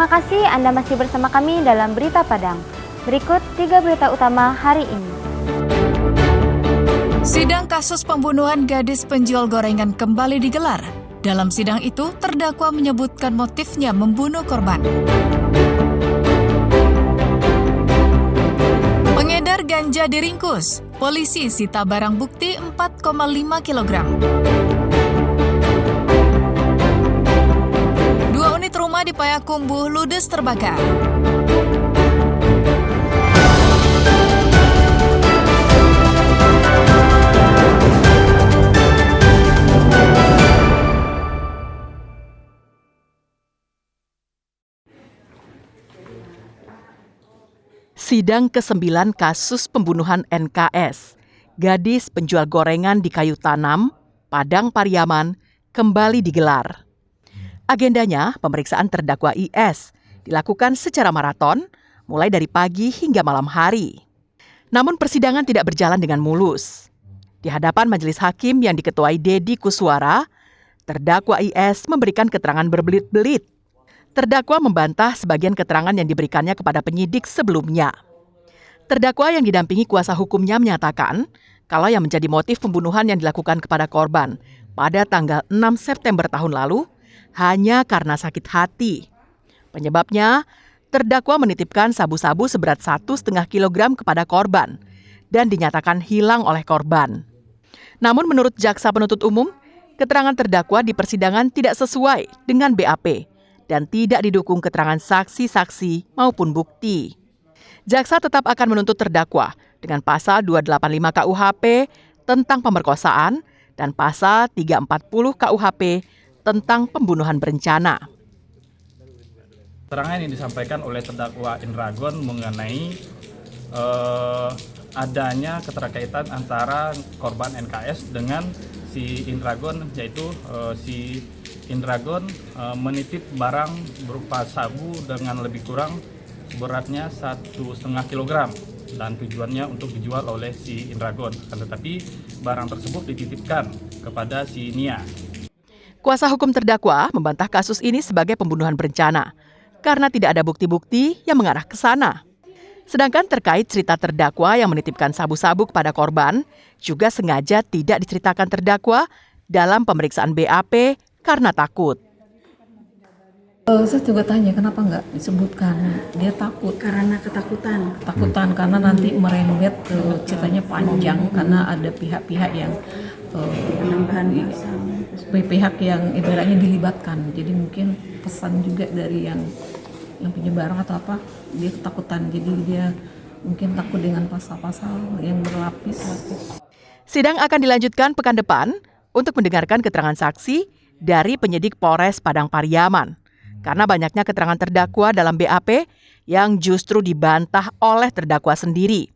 Terima kasih Anda masih bersama kami dalam Berita Padang. Berikut 3 berita utama hari ini. Sidang kasus pembunuhan gadis penjual gorengan kembali digelar. Dalam sidang itu, terdakwa menyebutkan motifnya membunuh korban. Pengedar ganja diringkus. Polisi sita barang bukti 4,5 kg. 2 unit rumah di Payakumbuh ludes terbakar. Sidang ke-9 kasus pembunuhan NKS, gadis penjual gorengan di Kayu Tanam, Padang Pariaman, kembali digelar. Agendanya, pemeriksaan terdakwa IS dilakukan secara maraton, mulai dari pagi hingga malam hari. Namun persidangan tidak berjalan dengan mulus. Di hadapan majelis hakim yang diketuai Dedi Kuswara, terdakwa IS memberikan keterangan berbelit-belit. Terdakwa membantah sebagian keterangan yang diberikannya kepada penyidik sebelumnya. Terdakwa yang didampingi kuasa hukumnya menyatakan kalau yang menjadi motif pembunuhan yang dilakukan kepada korban pada tanggal 6 September tahun lalu hanya karena sakit hati. Penyebabnya, terdakwa menitipkan sabu-sabu seberat 1,5 kg kepada korban dan dinyatakan hilang oleh korban. Namun menurut jaksa penuntut umum, keterangan terdakwa di persidangan tidak sesuai dengan BAP dan tidak didukung keterangan saksi-saksi maupun bukti. Jaksa tetap akan menuntut terdakwa dengan pasal 285 KUHP tentang pemerkosaan dan pasal 340 KUHP tentang pembunuhan berencana. Keterangan yang disampaikan oleh terdakwa Indragon mengenai adanya keterkaitan antara korban NKS dengan si Indragon, yaitu si Indragon menitip barang berupa sabu dengan lebih kurang beratnya 1,5 kg dan tujuannya untuk dijual oleh si Indragon. Tetapi barang tersebut dititipkan kepada si Nia. Kuasa hukum terdakwa membantah kasus ini sebagai pembunuhan berencana karena tidak ada bukti-bukti yang mengarah ke sana. Sedangkan terkait cerita terdakwa yang menitipkan sabu-sabu kepada korban juga sengaja tidak diceritakan terdakwa dalam pemeriksaan BAP karena takut. Saya juga tanya kenapa nggak disebutkan, dia takut. Karena ketakutan. Karena nanti merembet ceritanya panjang karena ada pihak-pihak yang pihak yang ibaratnya dilibatkan. Jadi mungkin pesan juga dari yang punya barang atau apa, dia ketakutan. Jadi dia mungkin takut dengan pasal-pasal yang berlapis. Sidang akan dilanjutkan pekan depan untuk mendengarkan keterangan saksi dari penyidik Polres Padang Pariaman. Karena banyaknya keterangan terdakwa dalam BAP yang justru dibantah oleh terdakwa sendiri.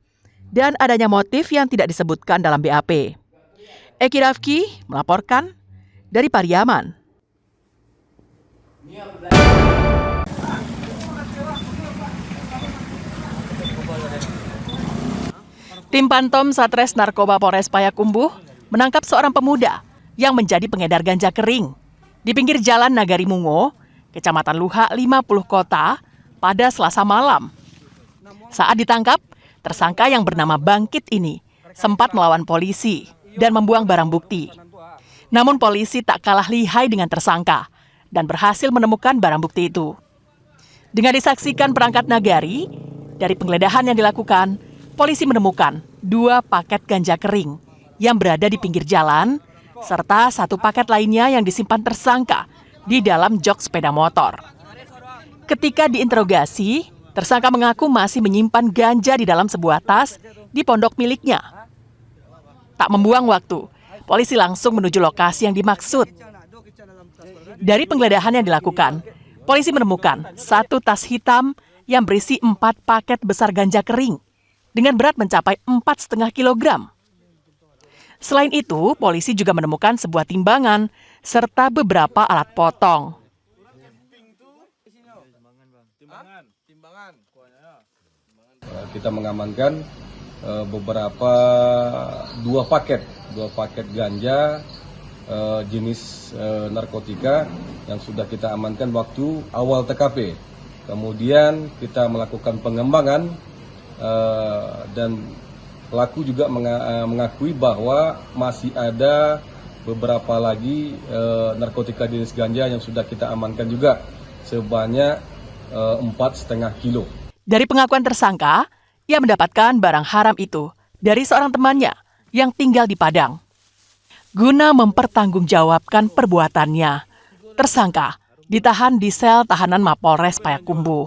Dan adanya motif yang tidak disebutkan dalam BAP. Eki Rafki melaporkan dari Pariaman. Tim Pantom Satres Narkoba Polres Payakumbuh menangkap seorang pemuda yang menjadi pengedar ganja kering di pinggir jalan Nagari Mungo, Kecamatan Luha 50 Kota, pada Selasa malam. Saat ditangkap, tersangka yang bernama Bangkit ini sempat melawan polisi dan membuang barang bukti. Namun polisi tak kalah lihai dengan tersangka dan berhasil menemukan barang bukti itu. Dengan disaksikan perangkat nagari, dari penggeledahan yang dilakukan, polisi menemukan 2 paket ganja kering yang berada di pinggir jalan, serta 1 paket lainnya yang disimpan tersangka di dalam jok sepeda motor. Ketika diinterogasi, tersangka mengaku masih menyimpan ganja di dalam sebuah tas di pondok miliknya. Tak membuang waktu, polisi langsung menuju lokasi yang dimaksud. Dari penggeledahan yang dilakukan, polisi menemukan 1 tas hitam yang berisi 4 paket besar ganja kering dengan berat mencapai 4,5 kg. Selain itu, polisi juga menemukan sebuah timbangan serta beberapa alat potong. Kita mengamankan beberapa 2 paket ganja jenis narkotika yang sudah kita amankan waktu awal TKP. Kemudian kita melakukan pengembangan dan pelaku juga mengakui bahwa masih ada beberapa lagi narkotika jenis ganja yang sudah kita amankan juga sebanyak 4,5 kilo. Dari pengakuan tersangka, ia mendapatkan barang haram itu dari seorang temannya yang tinggal di Padang. Guna mempertanggungjawabkan perbuatannya, tersangka ditahan di sel tahanan Mapolres Payakumbuh.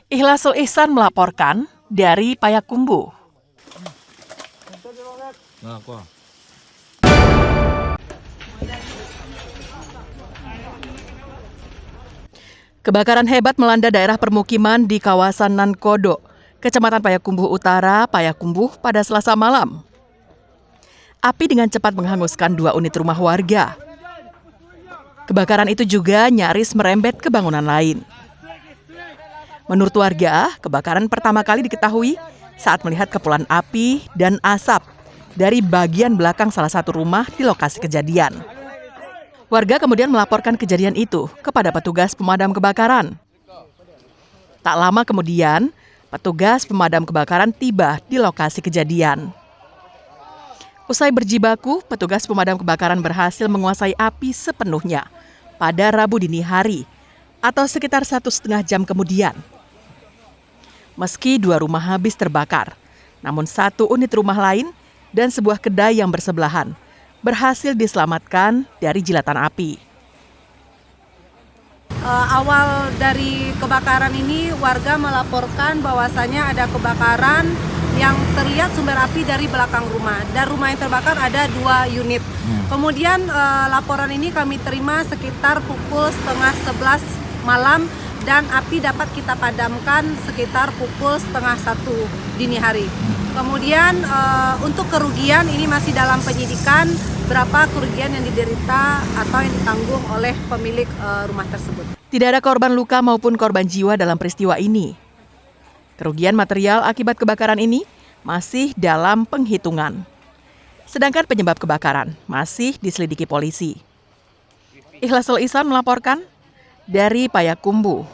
Ikhlasul Ihsan melaporkan dari Payakumbuh. Kebakaran hebat melanda daerah permukiman di kawasan Nankodo, Kecamatan Payakumbuh Utara, Payakumbuh pada Selasa malam. Api dengan cepat menghanguskan 2 unit rumah warga. Kebakaran itu juga nyaris merembet ke bangunan lain. Menurut warga, kebakaran pertama kali diketahui saat melihat kepulan api dan asap dari bagian belakang salah satu rumah di lokasi kejadian. Warga kemudian melaporkan kejadian itu kepada petugas pemadam kebakaran. Tak lama kemudian, petugas pemadam kebakaran tiba di lokasi kejadian. Usai berjibaku, petugas pemadam kebakaran berhasil menguasai api sepenuhnya pada Rabu dini hari atau sekitar 1,5 jam kemudian. Meski 2 rumah habis terbakar, namun 1 unit rumah lain dan sebuah kedai yang bersebelahan berhasil diselamatkan dari jilatan api. Awal dari kebakaran ini warga melaporkan bahwasannya ada kebakaran yang terlihat sumber api dari belakang rumah, dan rumah yang terbakar ada 2 unit. Kemudian laporan ini kami terima sekitar pukul 10:30 malam dan api dapat kita padamkan sekitar pukul 12:30 dini hari. Kemudian untuk kerugian ini masih dalam penyidikan, berapa kerugian yang diderita atau yang ditanggung oleh pemilik rumah tersebut. Tidak ada korban luka maupun korban jiwa dalam peristiwa ini. Kerugian material akibat kebakaran ini masih dalam penghitungan. Sedangkan penyebab kebakaran masih diselidiki polisi. Ikhlasul Ihsan melaporkan dari Payakumbuh.